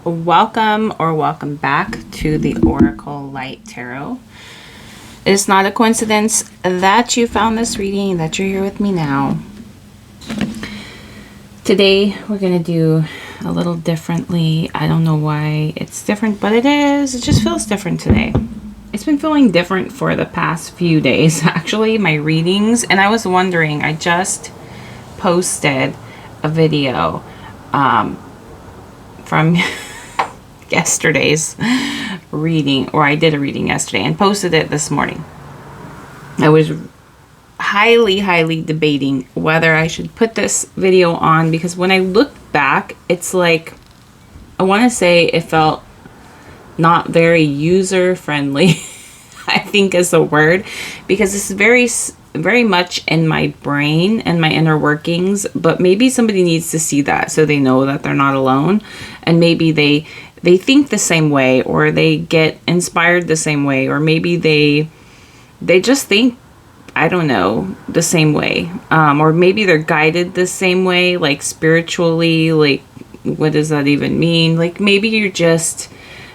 welcome or welcome back to the Oracle Light Tarot. It's not a coincidence that you found this reading, that you're here with me now. Today we're going to do a little differently. I don't know why it's different, but it is. It just feels different today. It's been feeling different for the past few days, actually, my readings. And I was wondering, I just posted a video from yesterday's reading, or I did a reading yesterday and posted it this morning. I was highly debating whether I should put this video on, because when I look back, it's like, I want to say it felt not very user friendly. I think is the word, because it's very much in my brain and my inner workings, but maybe somebody needs to see that so they know that they're not alone, and maybe they think the same way, or they get inspired the same way, or maybe they just think, I don't know, the same way, or maybe they're guided the same way, like spiritually. Like, what does that even mean? Like, maybe you're just,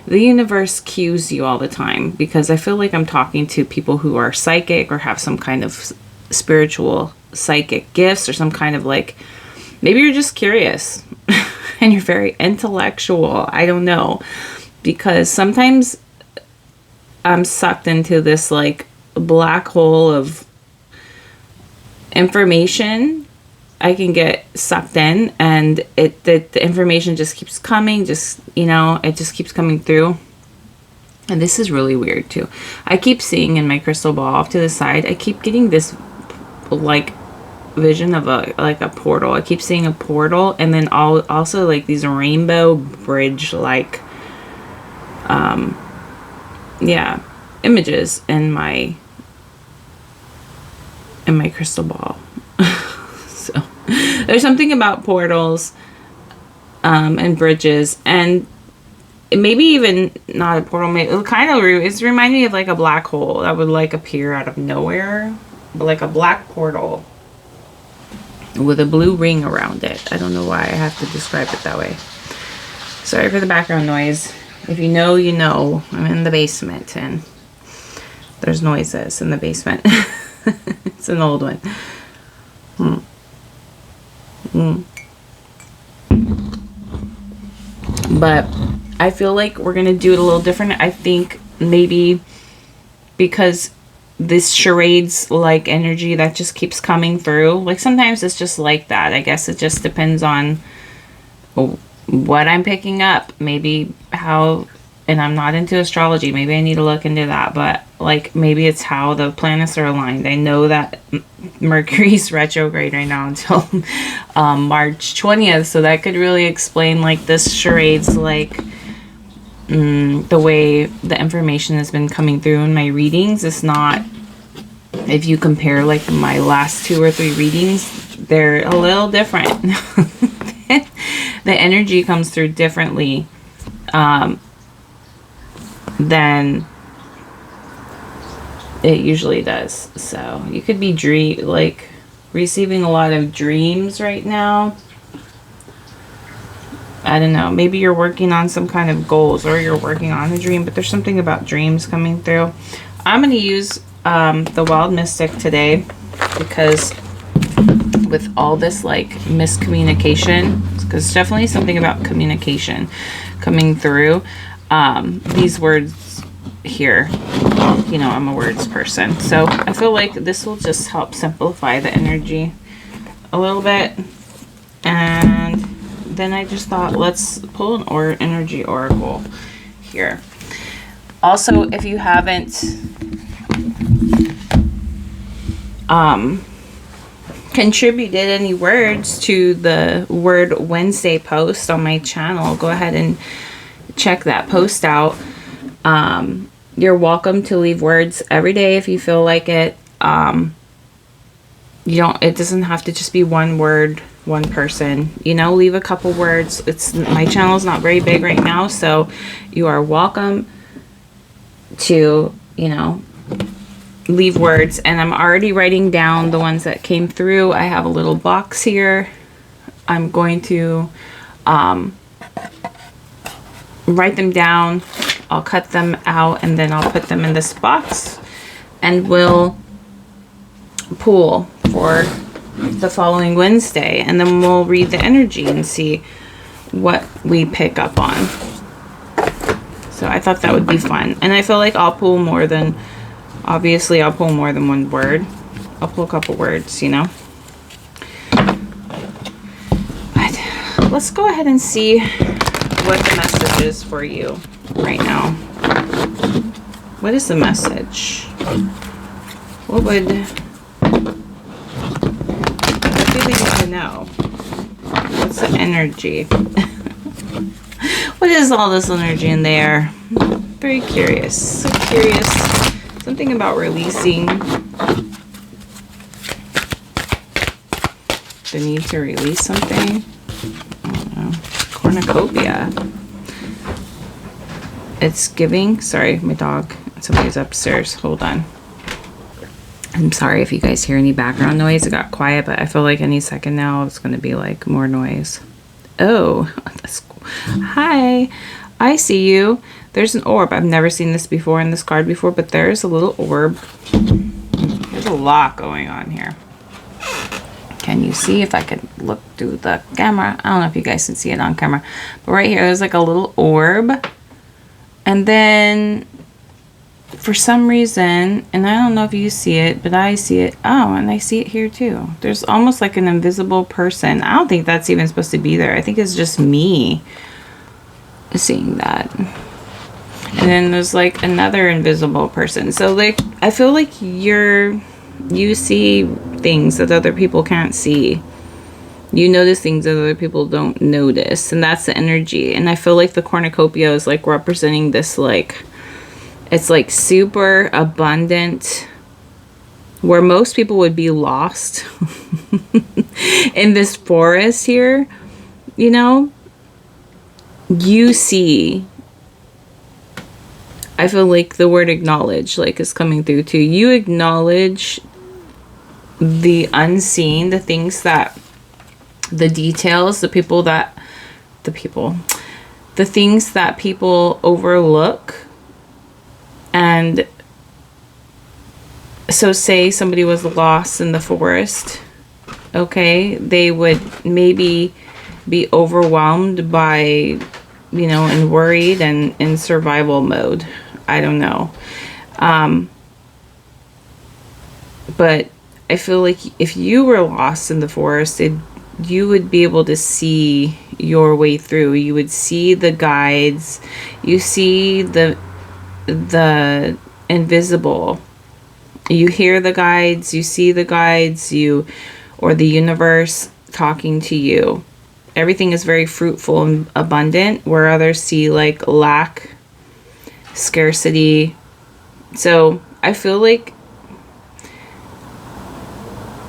the universe cues you all the time, because I feel like I'm talking to people who are psychic or have some kind of spiritual psychic gifts, or some kind of, like, maybe you're just curious and you're very intellectual. I don't know, because sometimes I'm sucked into this like black hole of information. I can get sucked in, and the information just keeps coming, it just keeps coming through. And this is really weird too. I keep seeing in my crystal ball off to the side, I keep getting this like vision of a portal. I keep seeing a portal, and then also like these rainbow bridge like images in my crystal ball. So there's something about portals and bridges, and maybe even not a portal. It's reminding me of like a black hole that would like appear out of nowhere, but like a black portal with a blue ring around it. I don't know why I have to describe it that way. Sorry for the background noise. If you know, you know. I'm in the basement and there's noises in the basement. It's an old one. But I feel like we're gonna do it a little different. I think maybe because this charades like energy that just keeps coming through, like sometimes it's just like that. I guess it just depends on what I'm picking up, maybe how, and I'm not into astrology, maybe I need to look into that, but like maybe it's how the planets are aligned. I know that Mercury's retrograde right now until March 20th, so that could really explain like this charades, like the way the information has been coming through in my readings. It's not, if you compare like my last 2 or 3 readings, they're a little different. The energy comes through differently than it usually does. So you could be receiving a lot of dreams right now. I don't know, maybe you're working on some kind of goals, or you're working on a dream, but there's something about dreams coming through. I'm going to use the Wild Mystic today, because with all this like miscommunication, because it's definitely something about communication coming through. These words here, I'm a words person, so I feel like this will just help simplify the energy a little bit. And then I just thought, let's pull an energy oracle here. Also, if you haven't contributed any words to the Word Wednesday post on my channel, go ahead and check that post out. You're welcome to leave words every day if you feel like it. It doesn't have to just be one word, one person, leave a couple words. My channel is not very big right now, so you are welcome to, leave words. And I'm already writing down the ones that came through. I have a little box here. I'm going to write them down. I'll cut them out and then I'll put them in this box and we'll pull for the following Wednesday, and then we'll read the energy and see what we pick up on. So I thought that would be fun. And I feel like I'll pull more than, obviously I'll pull more than one word. I'll pull a couple words, you know. But let's go ahead and see what the message is for you right now. What is the message? What do they need to know? What's the energy? What is all this energy in there? Very curious. So curious. Something about releasing. The need to release something. I don't know. Cornucopia. It's giving. Sorry, my dog. Somebody's upstairs. Hold on. I'm sorry if you guys hear any background noise. It got quiet, but I feel like any second now it's going to be like more noise. Oh, that's cool. Hi, I see you. There's an orb. I've never seen this before in this card before, but there's a little orb. There's a lot going on here. Can you see? If I could look through the camera. I don't know if you guys can see it on camera, but right here there's like a little orb. And then for some reason, and I don't know if you see it, but I see it. Oh, and I see it here too. There's almost like an invisible person. I don't think that's even supposed to be there. I think it's just me seeing that. And then there's like another invisible person. So like, I feel like you see things that other people can't see. You notice things that other people don't notice. And that's the energy. And I feel like the cornucopia is like representing this, like, it's like super abundant, where most people would be lost in this forest here, you know. You see, I feel like the word acknowledge like is coming through too. You acknowledge the unseen, the things that, the details, the things that people overlook. And so say somebody was lost in the forest, okay, they would maybe be overwhelmed by, you know, and worried and in survival mode. I don't know. But I feel like if you were lost in the forest, you would be able to see your way through. You would see the guides. You see the invisible. You hear the guides. You see the guides. Or the universe talking to you. Everything is very fruitful and abundant, where others see like lack, scarcity. So I feel like,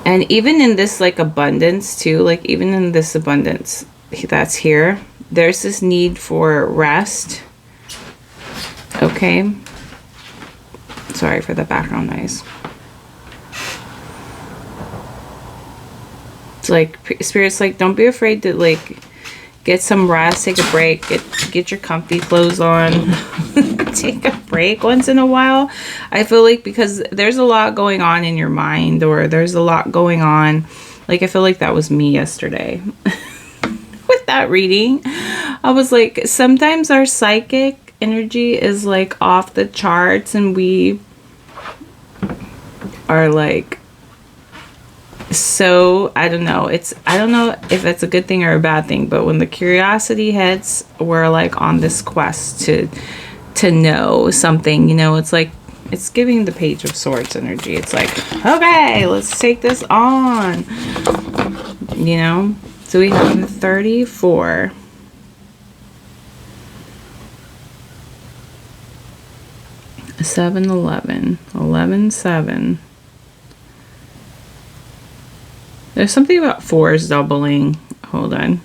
and even in this like abundance too, like even in this abundance that's here, there's this need for rest. Okay. Sorry for the background noise. It's like Spirit's like, don't be afraid to like get some rest, take a break, get your comfy clothes on, take a break once in a while. I feel like because there's a lot going on in your mind, or there's a lot going on. Like I feel like that was me yesterday with that reading. I was like, sometimes our psychic energy is like off the charts, and we are like, so I don't know if it's a good thing or a bad thing, but when the curiosity hits, we're like on this quest to know something, you know. It's like, it's giving the Page of Swords energy. It's like, okay, let's take this on, you know. So we have 34. 7, 11, 11, 7. There's something about 4s doubling. Hold on.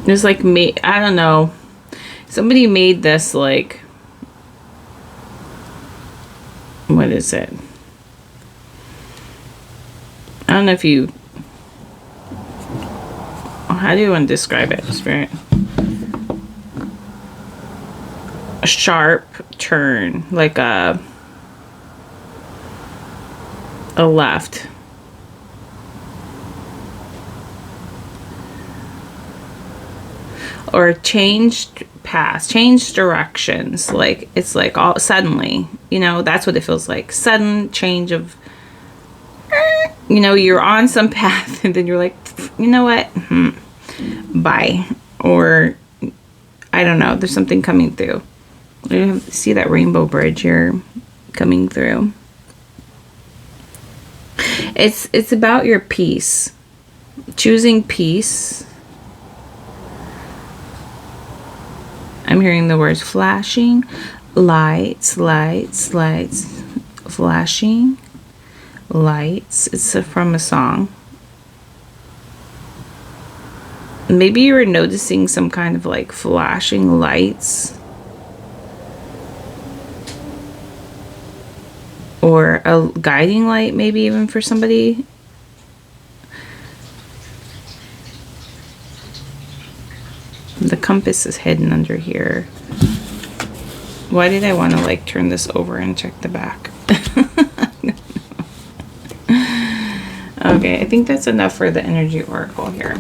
There's like I don't know. Somebody made this like, what is it? I don't know if you, how do you want to describe it, Spirit? A sharp turn, like a left. Or changed paths, changed directions. Like, it's like all suddenly, you know, that's what it feels like. Sudden change of, you know, you're on some path and then you're like, you know what? Bye. Or, I don't know, there's something coming through. You see that rainbow bridge here coming through. It's about your peace. Choosing peace. I'm hearing the words flashing, lights, lights, lights, flashing, lights. It's from a song. Maybe you were noticing some kind of like flashing lights. Or a guiding light, maybe even for somebody. The compass is hidden under here. Why did I want to like turn this over and check the back? Okay, I think that's enough for the energy oracle here.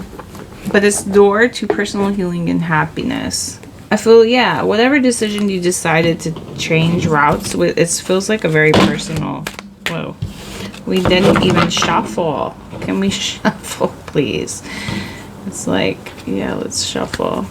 But it's door to personal healing and happiness. I feel, yeah, whatever decision you decided to change routes with, it feels like a very personal. Whoa. We didn't even shuffle. Can we shuffle, please? It's like, yeah, let's shuffle.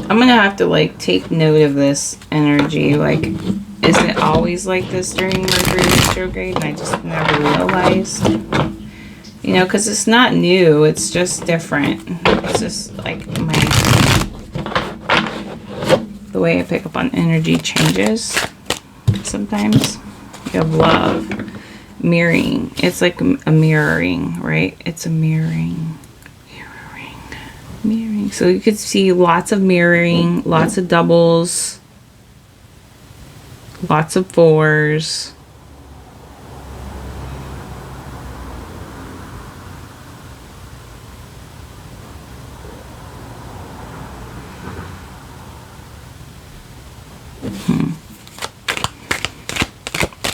I'm gonna have to like take note of this energy. Like, is it always like this during Mercury retrograde and I just never realized? You know, because it's not new, it's just different. It's just like the way I pick up on energy changes sometimes. You have love, mirroring. It's like a mirroring, right? It's a mirroring. Mirroring. So you could see lots of mirroring, lots of doubles, lots of fours.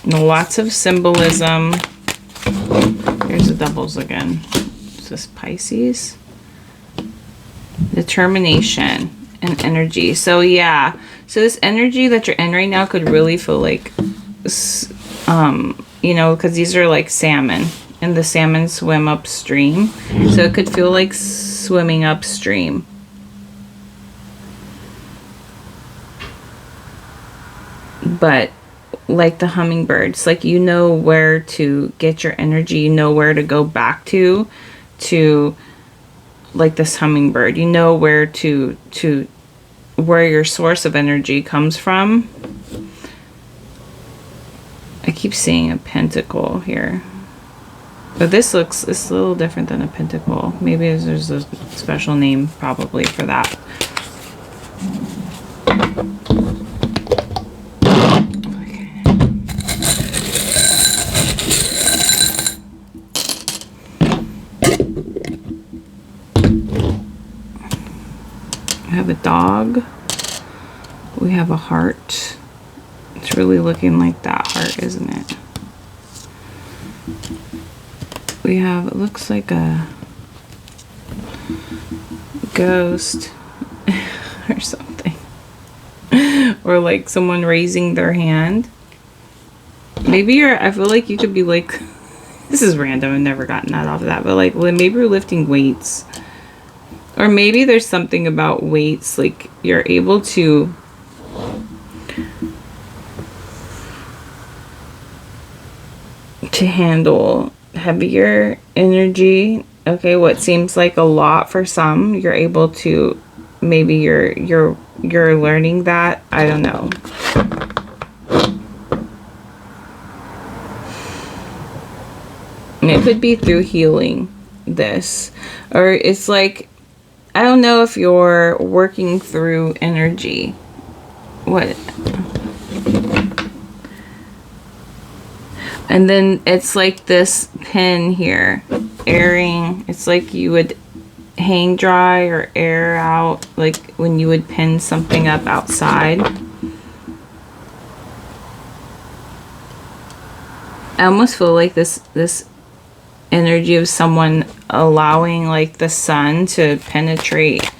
Lots of symbolism. Here's the doubles again. Is this Pisces? Determination and energy. So yeah, so this energy that you're in right now could really feel like, you know, because these are like salmon, and the salmon swim upstream, so it could feel like swimming upstream. But like the hummingbirds, like, you know where to get your energy, you know where to go back to like this hummingbird, you know where to where your source of energy comes from. I keep seeing a pentacle here, but it's a little different than a pentacle. Maybe there's a special name probably for that. We have a dog. We have a heart. It's really looking like that heart, isn't it? We have, it looks like a ghost or something. Or like someone raising their hand. Maybe I feel like you could be like, this is random, I've never gotten that off of that, but like, well, maybe you're lifting weights. Or maybe there's something about weights, like you're able to handle heavier energy. Okay, what seems like a lot for some, you're able to, maybe you're learning that. I don't know. And it could be through healing this, or it's like, I don't know if you're working through energy. What? And then it's like this pin here, airing. It's like you would hang dry or air out, like when you would pin something up outside. I almost feel like this energy of someone allowing like the sun to penetrate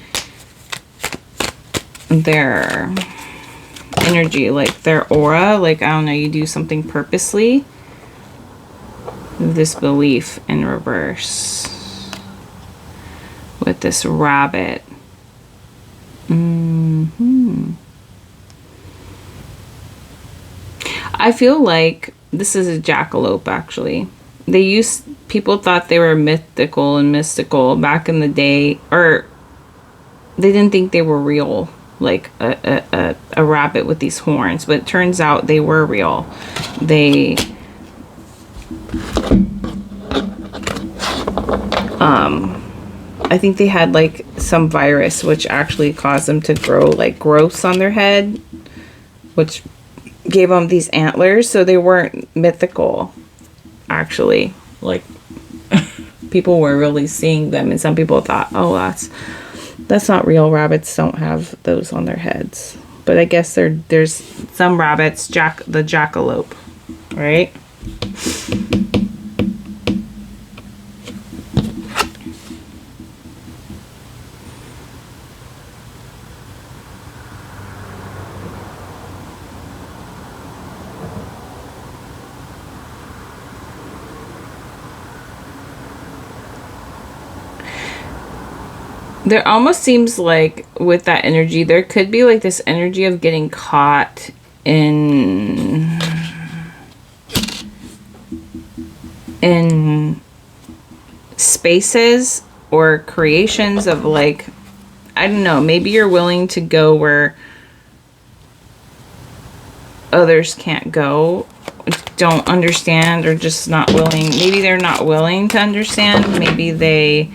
their energy, like their aura. Like, I don't know, you do something purposely. This belief in reverse with this rabbit. I feel like this is a jackalope, actually. People thought they were mythical and mystical back in the day, or they didn't think they were real, like a rabbit with these horns, but it turns out they were real. I think they had like some virus which actually caused them to grow like growths on their head, which gave them these antlers. So they weren't mythical, actually. Like, people were really seeing them, and some people thought, oh, that's not real. Rabbits don't have those on their heads. But I guess there's some rabbits, the jackalope, right? There almost seems like with that energy, there could be like this energy of getting caught in spaces or creations of like, I don't know, maybe you're willing to go where others can't go, don't understand, or just not willing. Maybe they're not willing to understand. Maybe they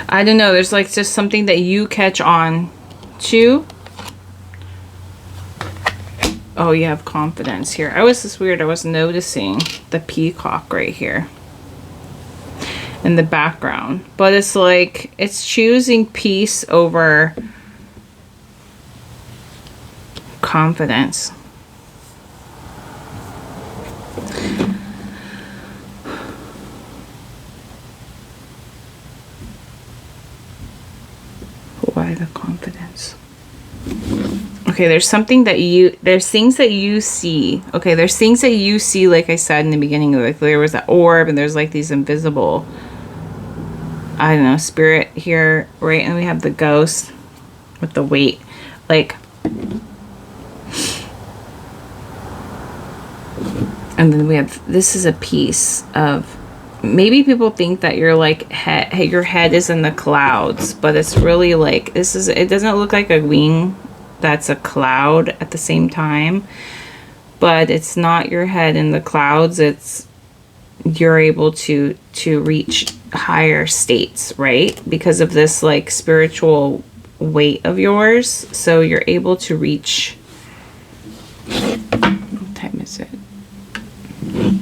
I don't know, there's like just something that you catch on to. Oh, you have confidence here. I was noticing the peacock right here in the background, but it's like it's choosing peace over confidence. Why the confidence? Okay, there's things that you see. Okay, there's things that you see, like I said in the beginning, like there was that orb, and there's like these invisible, I don't know, spirit here, right? And we have the ghost with the weight. Like, and then we have, this is a piece of, maybe people think that you're like, your head is in the clouds, but it's really like, it doesn't look like a wing that's a cloud at the same time, but it's not your head in the clouds. You're able to reach higher states, right? Because of this like spiritual weight of yours. So you're able to reach, what time is it?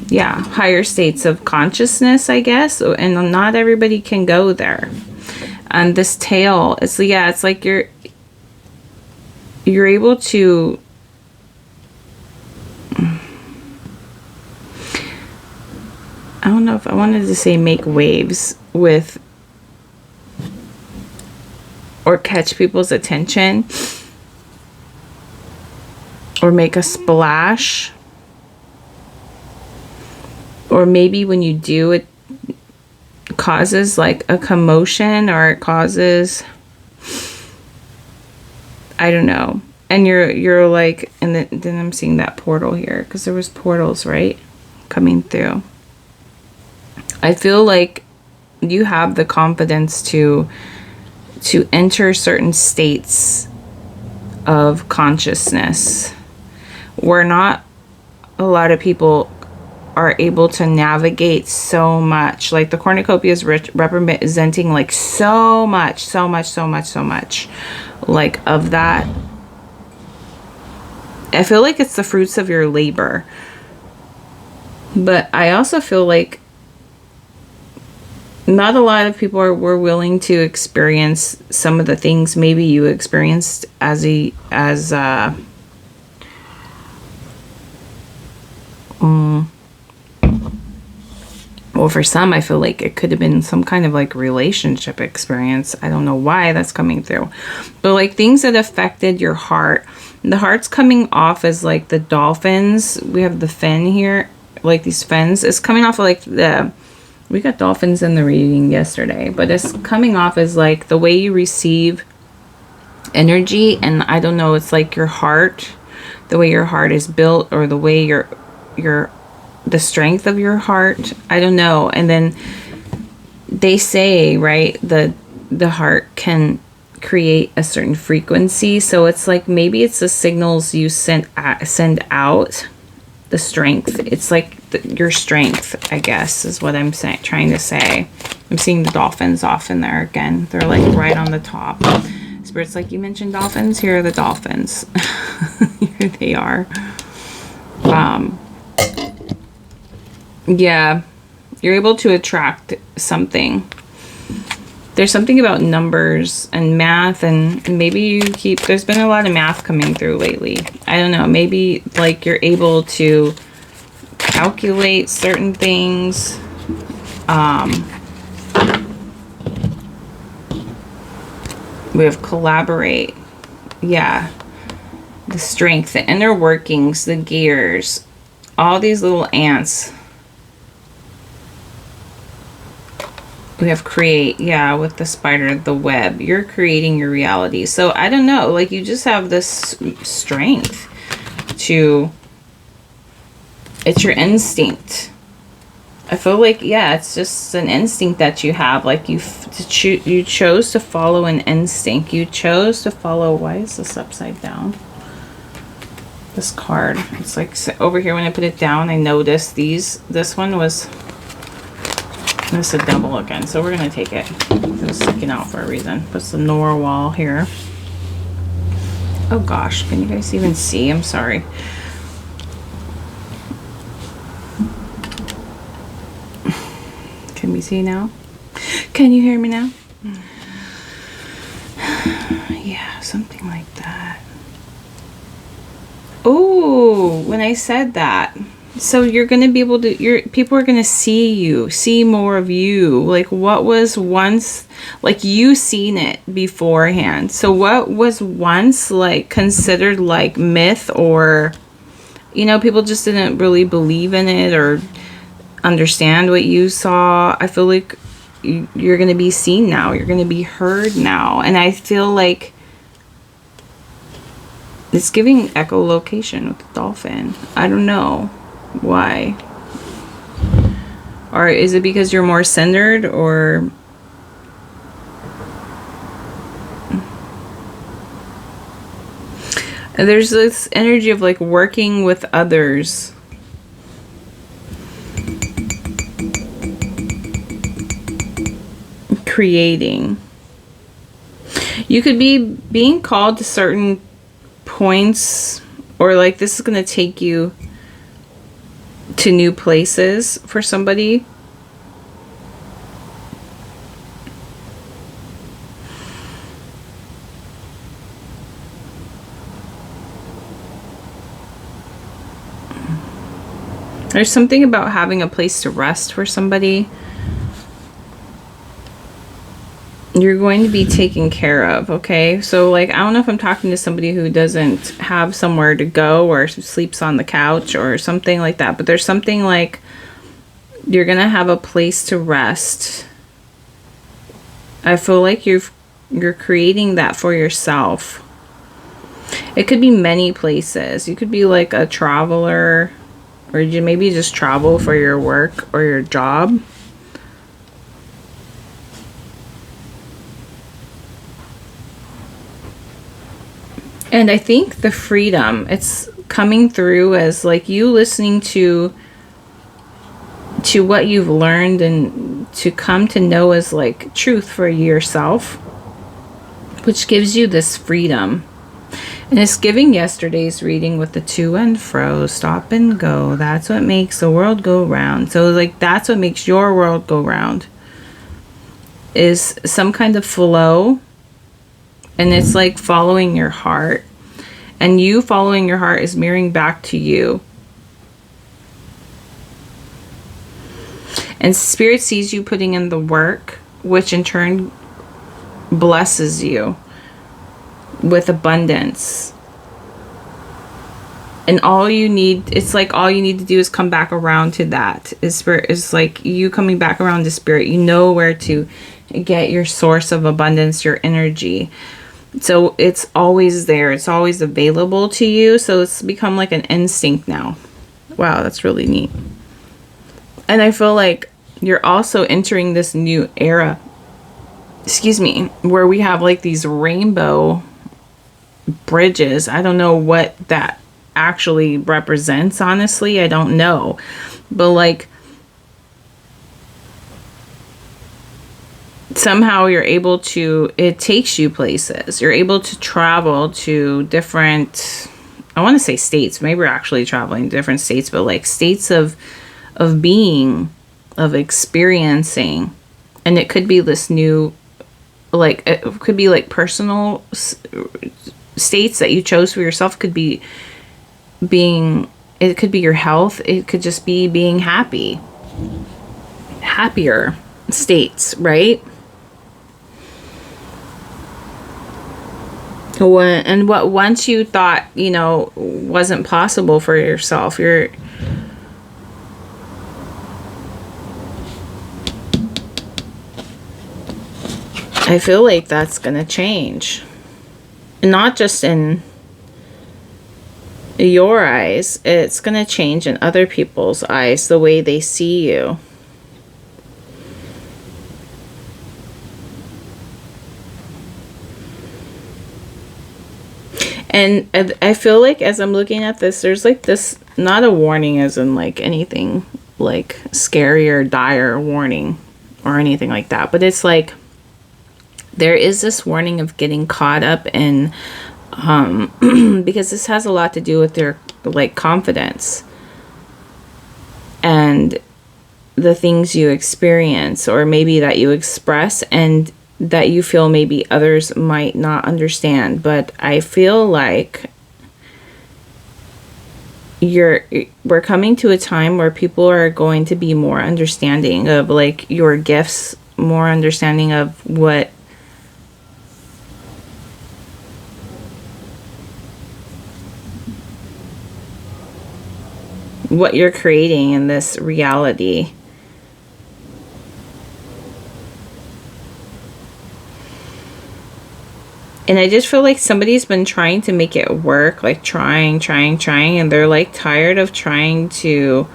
Yeah, higher states of consciousness, I guess. And not everybody can go there. And this tail, it's like you're able to, I don't know if I wanted to say make waves with, or catch people's attention, or make a splash. Or maybe when you do, it causes like a commotion, or it causes, I don't know. And you're like, and then I'm seeing that portal here, because there was portals, right, coming through. I feel like you have the confidence to enter certain states of consciousness. where not a lot of people are able to navigate so much. Like the cornucopia is representing like so much, like of that. I feel like it's the fruits of your labor. But I also feel like not a lot of people were willing to experience some of the things maybe you experienced well, for some, I feel like it could have been some kind of like relationship experience. I don't know why that's coming through. But like things that affected your heart. The heart's coming off as like the dolphins. We have the fin here, like these fins. It's coming off of like we got dolphins in the reading yesterday, but it's coming off as like the way you receive energy. And I don't know, it's like your heart, the way your heart is built, or the way the strength of your heart. I don't know. And then they say, right, the heart can create a certain frequency. So it's like maybe it's the signals you send out, the strength. It's like your strength, I guess, is what I'm trying to say. I'm seeing the dolphins off in there again. They're like right on the top. Spirit's like, you mentioned dolphins. Here are the dolphins. Here they are. Yeah, you're able to attract something. There's something about numbers and math, and maybe there's been a lot of math coming through lately. I don't know, maybe like you're able to calculate certain things. We have collaborate. Yeah. The strength, the inner workings, the gears, all these little ants. We have create, yeah, with the spider, the web. You're creating your reality. So I don't know, like you just have this strength it's your instinct. I feel like, yeah, it's just an instinct that you have. Like you chose to follow an instinct. You chose to follow, why is this upside down? This card. It's like over here when I put it down, I noticed this one was, this is a double again, so we're going to take it. It was sticking out for a reason. Put some narwhal here. Oh gosh, can you guys even see? I'm sorry. Can we see now? Can you hear me now? Yeah, something like that. Oh, when I said that. So you're going to be able to, people are going to see more of you. Like what was once, like you seen it beforehand. So what was once like considered like myth, or, you know, people just didn't really believe in it or understand what you saw. I feel like you're going to be seen now. You're going to be heard now. And I feel like it's giving echolocation with the dolphin. I don't know why. Or is it because you're more centered, or there's this energy of like working with others. Creating. You could be being called to certain points, or like this is going to take you to new places for somebody. There's something about having a place to rest for somebody. You're going to be taken care of, okay? So, like, I don't know if I'm talking to somebody who doesn't have somewhere to go or sleeps on the couch or something like that. But there's something like you're going to have a place to rest. I feel like you're creating that for yourself. It could be many places. You could be like a traveler, or you maybe just travel for your work or your job. And I think the freedom, it's coming through as like you listening to what you've learned and to come to know as like truth for yourself, which gives you this freedom. And it's giving yesterday's reading with the to and fro, stop and go. That's what makes the world go round. So like that's what makes your world go round, is some kind of flow. And it's like following your heart. And you following your heart is mirroring back to you. And Spirit sees you putting in the work, which in turn blesses you with abundance. And all you need to do is come back around to that. Spirit is like you coming back around to Spirit. You know where to get your source of abundance, your energy. So it's always there. It's always available to you. So it's become like an instinct now. Wow, that's really neat. And I feel like you're also entering this new era, where we have like these rainbow bridges. I don't know what that actually represents, honestly. I don't know. But like somehow you're able to, it takes you places. You're able to travel to different, I want to say states. Maybe we're actually traveling to different states, but like states of being, of experiencing. And it could be this new, like, it could be like personal states that you chose for yourself. Could be being, it could be your health. It could just be being happy, happier states, right? And what once you thought, wasn't possible for yourself, I feel like that's going to change. Not just in your eyes, it's going to change in other people's eyes, the way they see you. And I feel like as I'm looking at this, there's like this, not a warning as in like anything like scary or dire warning or anything like that. But it's like there is this warning of getting caught up in, because this has a lot to do with their like confidence and the things you experience or maybe that you express and that you feel maybe others might not understand. But I feel like we're coming to a time where people are going to be more understanding of like your gifts, more understanding of what you're creating in this reality. And I just feel like somebody's been trying to make it work, like trying, and they're like tired of trying to,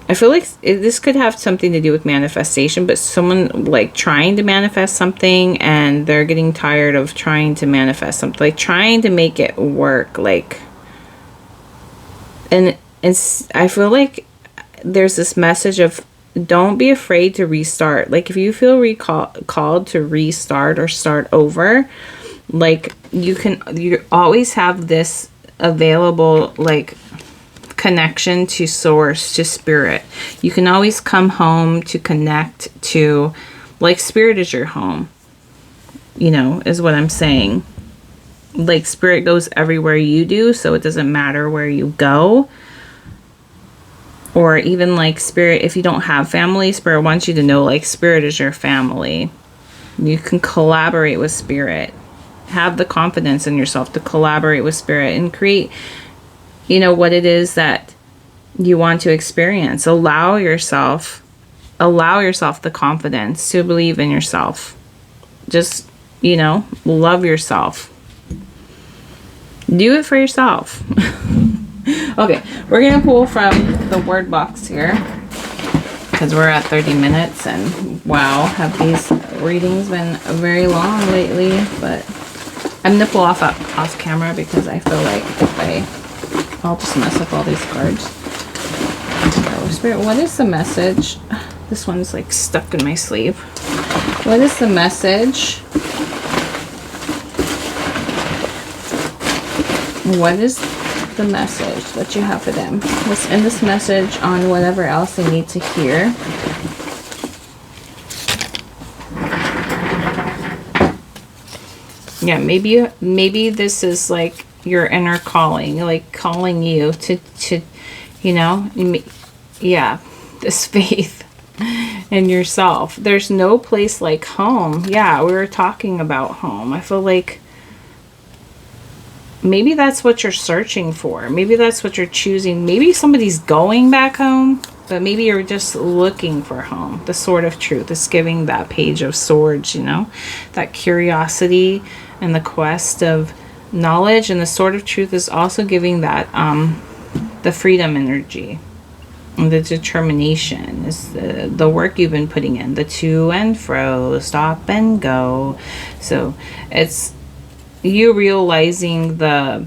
I feel like this could have something to do with manifestation, but someone like trying to manifest something and they're getting tired of trying to manifest something, like trying to make it work, like, and I feel like there's this message of don't be afraid to restart. Like if you feel called to restart or start over, like you always have this available like connection to source, to Spirit. You can always come home to connect to, like, Spirit is your home, is what I'm saying. Like Spirit goes everywhere you do, so it doesn't matter where you go. Or even like Spirit, if you don't have family, Spirit wants you to know like Spirit is your family. You can collaborate with Spirit. Have the confidence in yourself to collaborate with Spirit and create, what it is that you want to experience. Allow yourself the confidence to believe in yourself. Just, love yourself. Do it for yourself. Okay, we're going to pull from the word box here because we're at 30 minutes and wow, have these readings been very long lately, but I'm going to pull off camera because I feel like if I I'll just mess up all these cards. Oh, Spirit, what is the message? This one's like stuck in my sleeve. What is the message? What is the message that you have for them? Let's end this message on whatever else they need to hear. Yeah, maybe this is like your inner calling, like calling you to you know, yeah, this faith in yourself. There's no place like home. Yeah, we were talking about home. I feel like maybe that's what you're searching for. Maybe that's what you're choosing. Maybe somebody's going back home, but maybe you're just looking for home. The Sword of Truth is giving that Page of Swords, you know, that curiosity and the quest of knowledge. And the Sword of Truth is also giving that the freedom energy. The determination is the work you've been putting in, the to and fro, stop and go. So it's you realizing the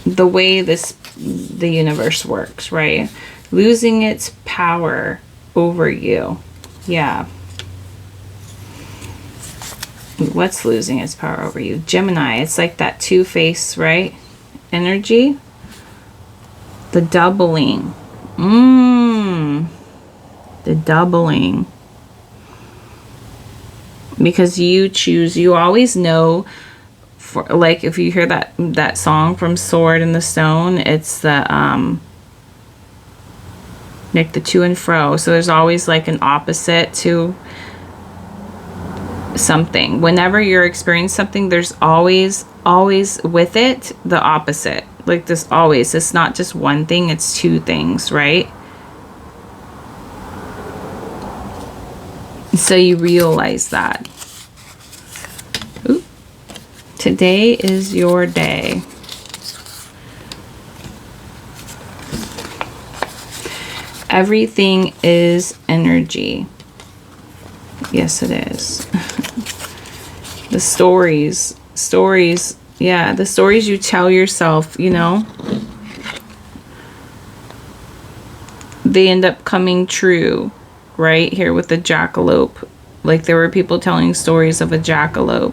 way the universe works, right? Losing its power over you. Yeah. What's losing its power over you? Gemini. It's like that two-face, right? Energy. The doubling. The doubling. Because you choose, you always know, for like if you hear that song from Sword in the Stone, it's the like the to and fro. So there's always like an opposite to something. Whenever you're experiencing something, there's always with it the opposite. Like this always. It's not just one thing, it's two things, right? So you realize that. Ooh. Today is your day. Everything is energy. Yes, it is. The stories, yeah, the stories you tell yourself, you know, they end up coming true. Right here with the jackalope. Like there were people telling stories of a jackalope.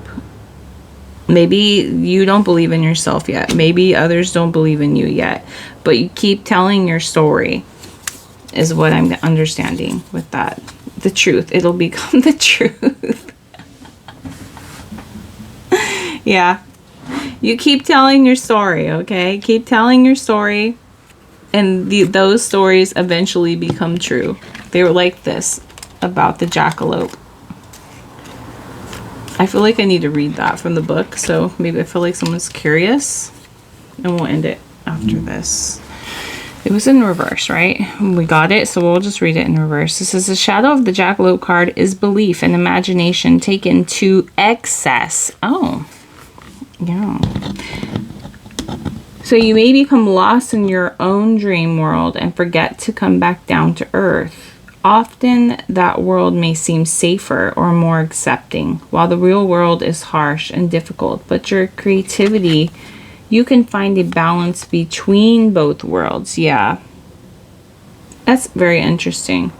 Maybe you don't believe in yourself yet. Maybe others don't believe in you yet. But you keep telling your story is what I'm understanding with that. The truth. It'll become the truth. Yeah. You keep telling your story, okay? Keep telling your story. And those stories eventually become true. They were like this about the jackalope. I feel like I need to read that from the book. So maybe I feel like someone's curious. And we'll end it after this. It was in reverse, right? We got it. So we'll just read it in reverse. This is the shadow of the jackalope card is belief and imagination taken to excess. Oh, yeah. So you may become lost in your own dream world and forget to come back down to earth. Often that world may seem safer or more accepting, while the real world is harsh and difficult. But your creativity, you can find a balance between both worlds. Yeah. That's very interesting.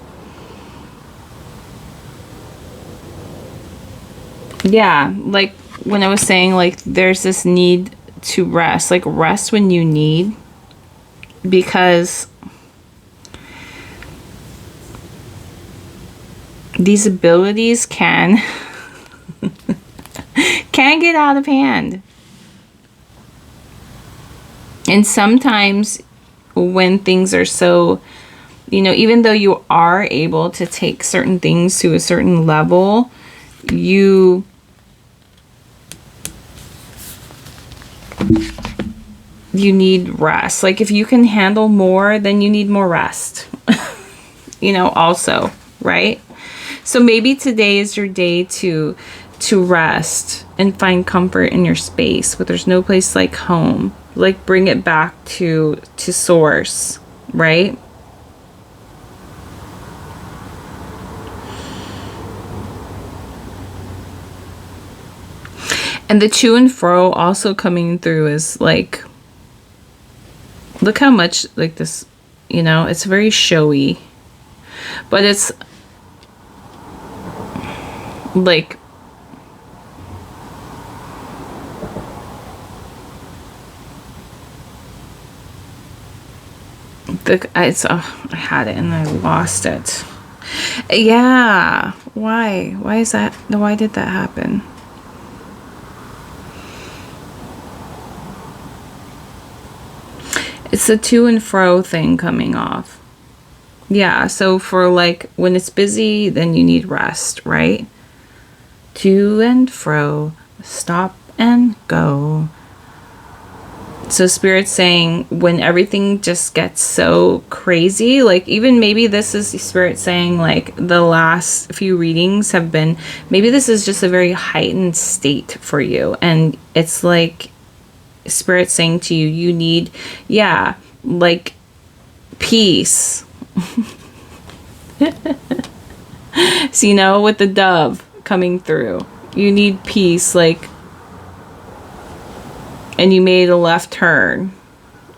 Yeah, like when I was saying, like, there's this need to rest, like rest when you need, because these abilities can get out of hand. And sometimes when things are so, you know, even though you are able to take certain things to a certain level, you need rest. Like if you can handle more, then you need more rest. You know, also, right? So maybe today is your day to rest and find comfort in your space, but there's no place like home. Like bring it back to source, right? And the to and fro also coming through is like Look how much, like, this, it's very showy. But it's like, I had it and I lost it. Yeah. Why is that? Why did that happen? It's the to and fro thing coming off. Yeah, so for like when it's busy, then you need rest, right? To and fro, stop and go. So Spirit's saying when everything just gets so crazy, like even maybe this is Spirit saying like the last few readings have been, maybe this is just a very heightened state for you. And it's like Spirit saying to you, you need, like peace. So, with the dove coming through, you need peace, like, and you made a left turn.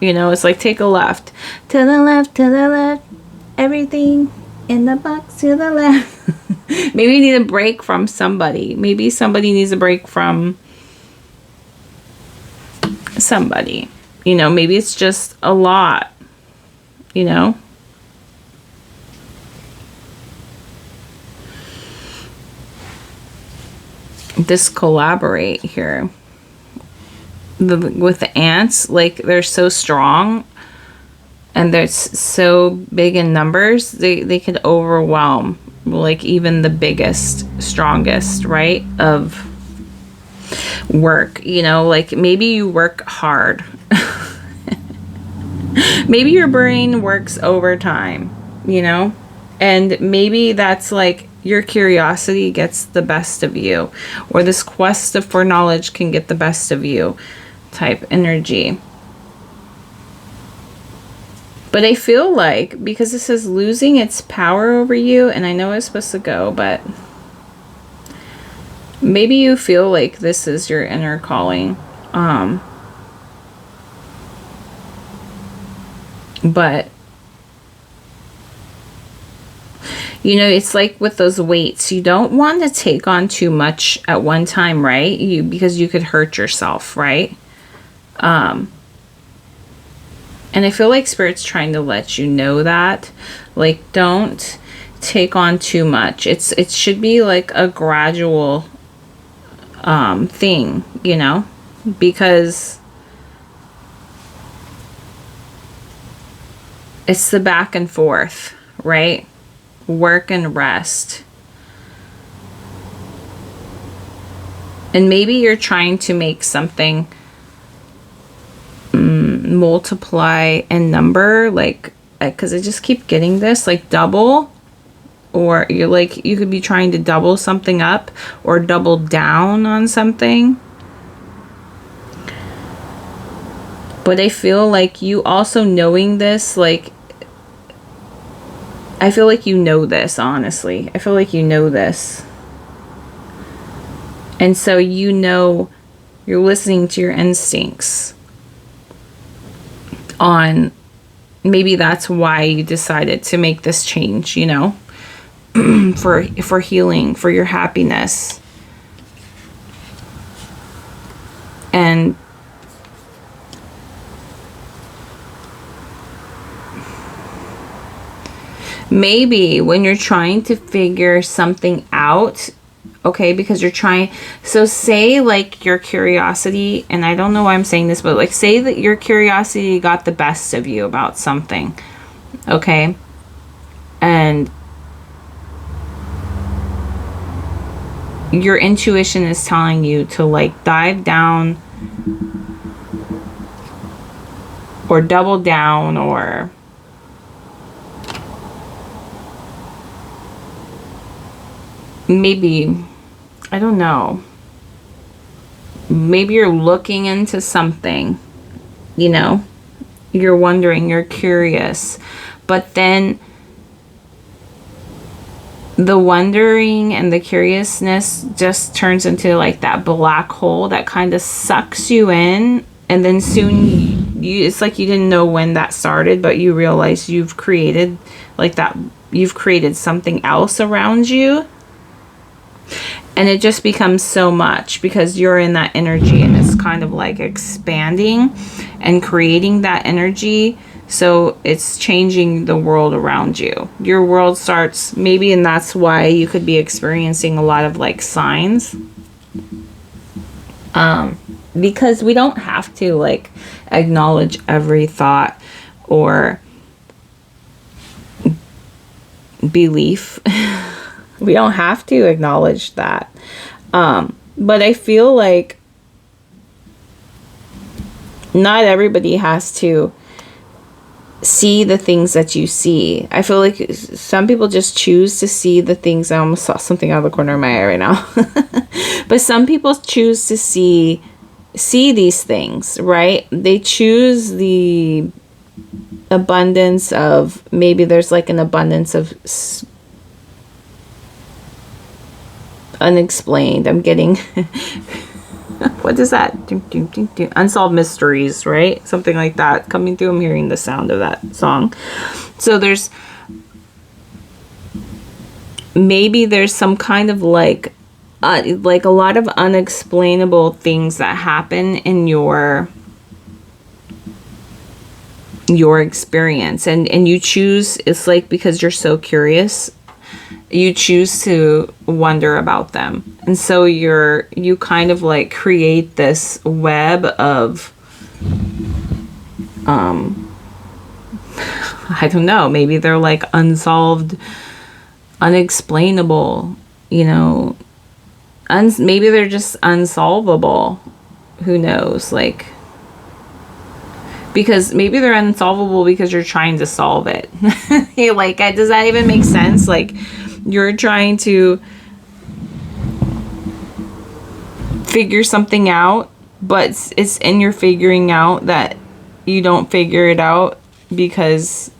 It's like, take a left. To the left, everything in the box to the left. Maybe you need a break from somebody. Maybe somebody needs a break from somebody. Maybe it's just a lot, This collaborate here. With the ants, like they're so strong and they're so big in numbers, they could overwhelm like even the biggest, strongest, right, of work. Like maybe you work hard. Maybe your brain works overtime, and maybe that's like your curiosity gets the best of you, or this quest for knowledge can get the best of you type energy. But I feel like, because this is losing its power over you, and I know it's supposed to go, but maybe you feel like this is your inner calling. But it's like with those weights, you don't want to take on too much at one time, right? Because you could hurt yourself, right? And I feel like Spirit's trying to let you know that, like, don't take on too much. It should be like a gradual thing, because it's the back and forth, right? Work and rest. And maybe you're trying to make something multiply in number, like, because I just keep getting this, like double, or you could be trying to double something up or double down on something. But I feel like you also knowing this, like, I feel like you know this, honestly. I feel like you know this. And so you're listening to your instincts on, maybe that's why you decided to make this change, for healing, for your happiness. And maybe when you're trying to figure something out, okay, because you're trying, so say like your curiosity, and I don't know why I'm saying this, but like say that your curiosity got the best of you about something, okay, and your intuition is telling you to like dive down or double down, or maybe, I don't know, maybe you're looking into something, you're wondering, you're curious, but then the wondering and the curiousness just turns into like that black hole that kind of sucks you in, and then soon it's like you didn't know when that started, but you realize you've created like that, you've created something else around you. And it just becomes so much because you're in that energy, and it's kind of like expanding and creating that energy. So it's changing the world around you. Your world starts maybe, and that's why you could be experiencing a lot of like signs. Because we don't have to like acknowledge every thought or belief. We don't have to acknowledge that. But I feel like not everybody has to see the things that you see. I feel like some people just choose to see the things. I almost saw something out of the corner of my eye right now. But some people choose to see these things, right? They choose the abundance of, maybe there's like an abundance of unexplained. I'm getting what is that? Unsolved mysteries, right? Something like that coming through. I'm hearing the sound of that song. So there's some kind of like a lot of unexplainable things that happen in your experience, and you choose, it's like because you're so curious, you choose to wonder about them. And so you kind of like create this web of I don't know, maybe they're like unsolved, unexplainable, maybe they're just unsolvable. Who knows? Like, because maybe they're unsolvable because you're trying to solve it. Like, does that even make sense? Like, you're trying to figure something out, but it's in your figuring out that you don't figure it out because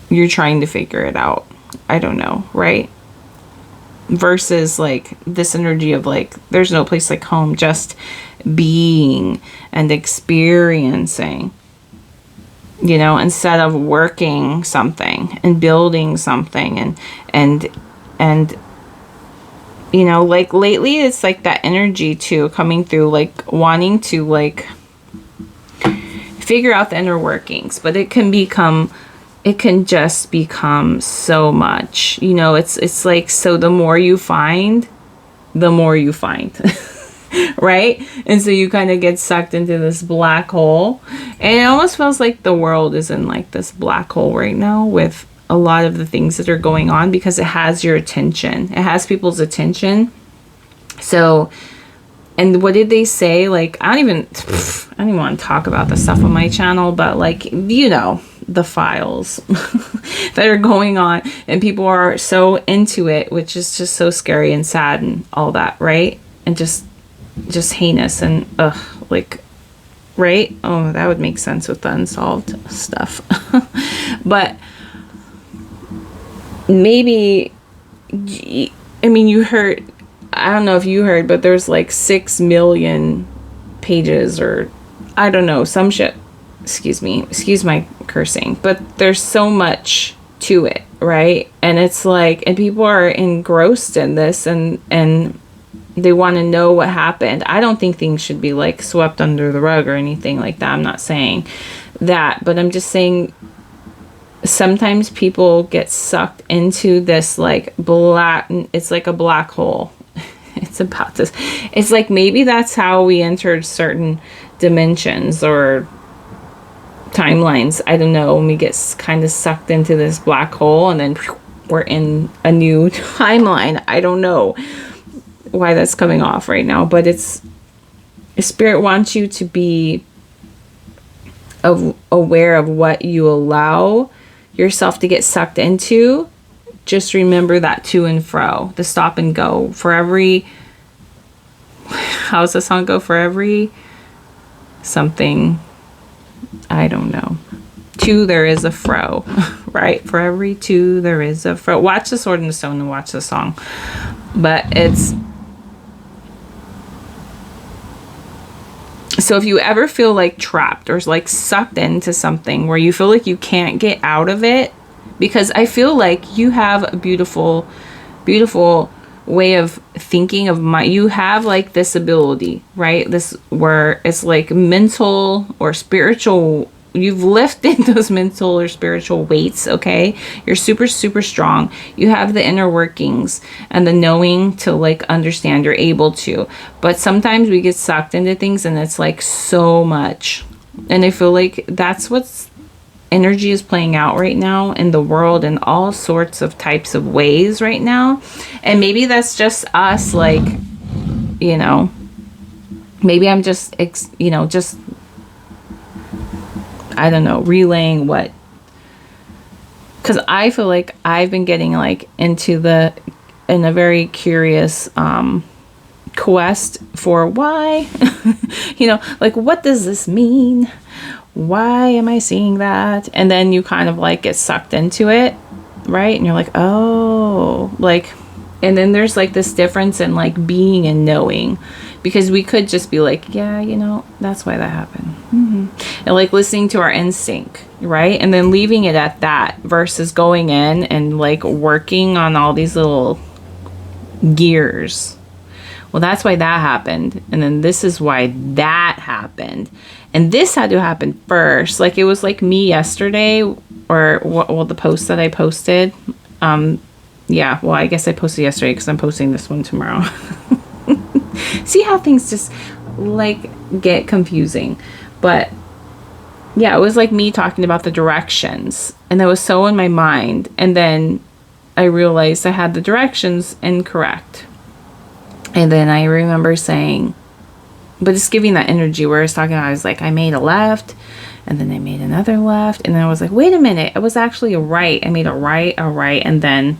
you're trying to figure it out. I don't know, right? Versus like this energy of like, there's no place like home, just being and experiencing, instead of working something and building something and like lately it's like that energy too coming through, like wanting to like figure out the inner workings, but it can just become so much, it's like, so the more you find right? And so you kind of get sucked into this black hole, and it almost feels like the world is in like this black hole right now with a lot of the things that are going on, because it has your attention, it has people's attention. So, and what did they say? Like, I don't even want to talk about the stuff on my channel, but like, the files that are going on, and people are so into it, which is just so scary and sad and all that, right? And just heinous and like, right? Oh, that would make sense with the unsolved stuff. But maybe, I mean, you heard, I don't know if you heard, but there's like 6 million pages, or I don't know, some shit. Excuse my cursing, but there's so much to it, right? And it's like, and people are engrossed in this, and they want to know what happened. I don't think things should be like swept under the rug or anything like that. I'm not saying that, but I'm just saying sometimes people get sucked into this like it's like a black hole. It's like, maybe that's how we entered certain dimensions or timelines. I don't know, when we get kind of sucked into this black hole and then we're in a new timeline. I don't know why that's coming off right now, but Spirit wants you to be aware of what you allow yourself to get sucked into. Just remember that to and fro, the stop and go. For every, how's the song go? For every something, I don't know, two there is a fro, right? For every two there is a fro. Watch The Sword and the Stone and watch the song. But it's So if you ever feel like trapped or like sucked into something where you feel like you can't get out of it, because I feel like you have a beautiful, beautiful way of thinking of you have like this ability, right? This where it's like mental or spiritual. You've lifted those mental or spiritual weights, okay? You're super, super strong. You have the inner workings and the knowing to like understand. You're able to. But sometimes we get sucked into things and it's like so much. And I feel like that's what's energy is playing out right now in the world in all sorts of types of ways right now. And maybe that's just us, like, you know, maybe I'm just, just, I don't know, relaying what, because I feel like I've been getting like in a very curious quest for why, like, what does this mean? Why am I seeing that? And then you kind of like get sucked into it, right? And you're like, oh, like, and then there's like this difference in like being and knowing, because we could just be like, yeah, that's why that happened. And like listening to our instinct, right? And then leaving it at that versus going in and like working on all these little gears. Well, that's why that happened. And then this is why that happened. And this had to happen first. Like it was like me yesterday, or the post that I posted. Yeah, well, I guess I posted yesterday because I'm posting this one tomorrow. See how things just like get confusing. But yeah, it was like me talking about the directions, and that was so in my mind. And then I realized I had the directions incorrect. And then I remember saying, but it's giving that energy where I was talking, I was like, I made a left, and then I made another left, and then I was like, wait a minute, it was actually a right. I made a right, and then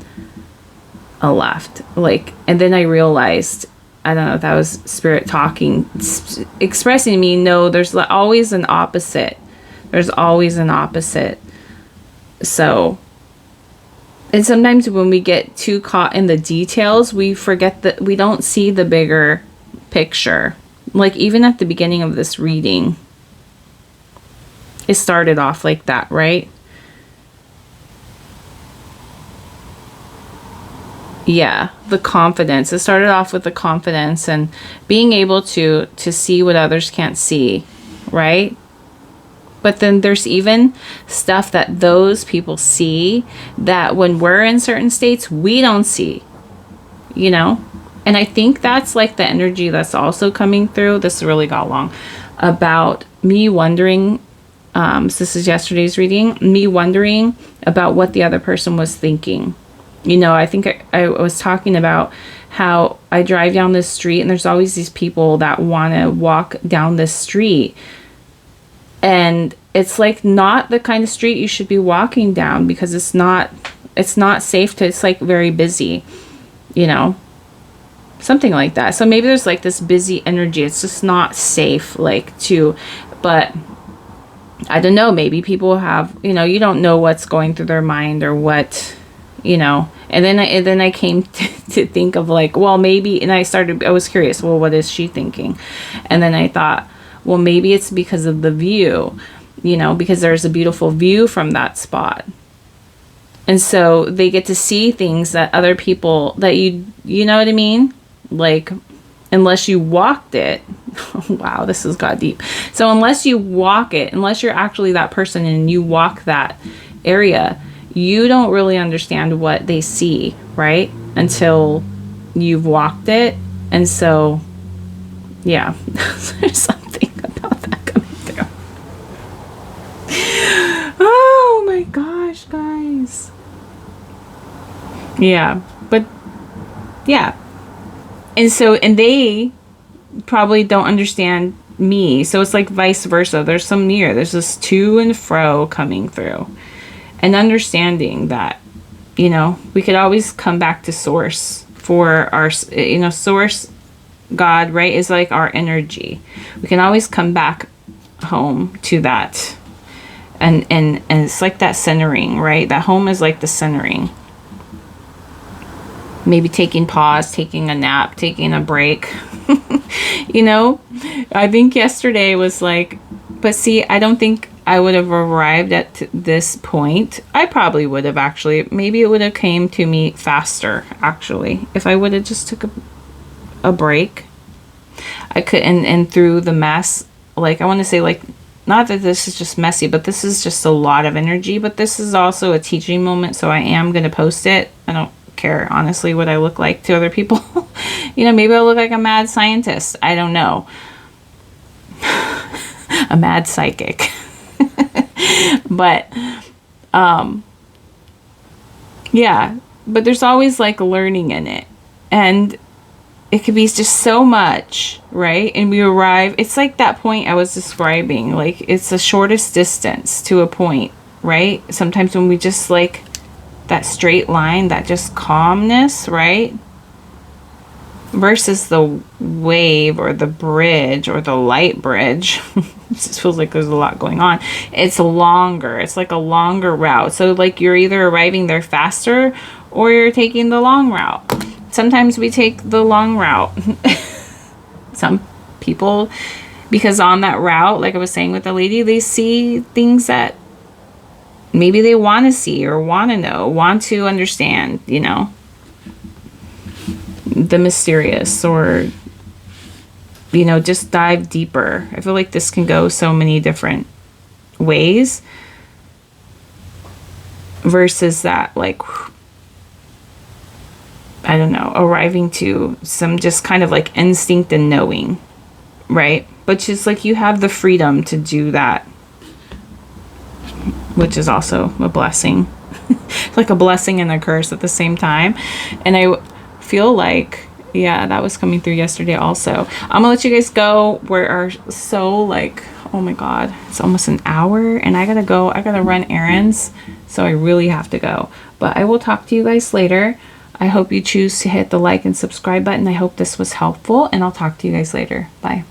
a left. Like, and then I realized, I don't know if that was spirit talking, expressing to me, no, there's always an opposite. There's always an opposite. So, and sometimes when we get too caught in the details, we forget that we don't see the bigger picture. Like even at the beginning of this reading, it started off like that, right? Yeah, the confidence. It started off with the confidence and being able to see what others can't see, right? But then there's even stuff that those people see that when we're in certain states, we don't see, And I think that's like the energy that's also coming through. This really got long. About me wondering, so this is yesterday's reading, me wondering about what the other person was thinking. I think I was talking about how I drive down this street and there's always these people that want to walk down this street. And it's like not the kind of street you should be walking down because it's not safe to, it's like very busy, something like that. So maybe there's like this busy energy. It's just not safe, but I don't know, maybe people have, you don't know what's going through their mind or what, and then I came to think of like, well, maybe, and I was curious, well, what is she thinking? And then I thought, well, maybe it's because of the view, because there's a beautiful view from that spot. And so they get to see things that other people that you know what I mean? Like, unless you walked it, wow, this has got deep. So unless you walk it, unless you're actually that person and you walk that area, you don't really understand what they see, right? Until you've walked it. And so, yeah, there's something about that coming through. Oh my gosh, guys. Yeah, but yeah. And so, and they probably don't understand me. So it's like vice versa. There's there's this to and fro coming through. And understanding that, we could always come back to source for our, source, God, right, is like our energy. We can always come back home to that. And it's like that centering, right? That home is like the centering. Maybe taking pause, taking a nap, taking a break. You know, I think yesterday was like, but see, I don't think I would have arrived at this point. I probably would have actually. Maybe it would have came to me faster, actually, if I would have just took a break. I could, and through the mess, like, I want to say, like, not that this is just messy, but this is just a lot of energy, but this is also a teaching moment, so I am going to post it. I don't care, honestly, what I look like to other people. You know, maybe I'll look like a mad scientist. I don't know. A mad psychic. But, yeah, but there's always like learning in it. And it could be just so much, right? And we arrive, it's like that point I was describing, like it's the shortest distance to a point, right? Sometimes when we just like that straight line, that just calmness, right? Versus the wave or the bridge or the light bridge. It just feels like there's a lot going on. It's longer. It's like a longer route. So like you're either arriving there faster or you're taking the long route. Sometimes we take the long route. Some people, because on that route, like I was saying with the lady, they see things that maybe they want to see or want to know, want to understand, you know, the mysterious, or, you know, just dive deeper. I feel like this can go so many different ways versus that, like, I don't know, arriving to some just kind of like instinct and knowing, right? But just like you have the freedom to do that, which is also a blessing. Like a blessing and a curse at the same time. And I feel like, yeah, that was coming through yesterday also. I'm gonna let you guys go. We are so like, oh my God, it's almost an hour and I gotta go. I gotta run errands. So I really have to go. But I will talk to you guys later. I hope you choose to hit the like and subscribe button. I hope this was helpful, and I'll talk to you guys later. Bye.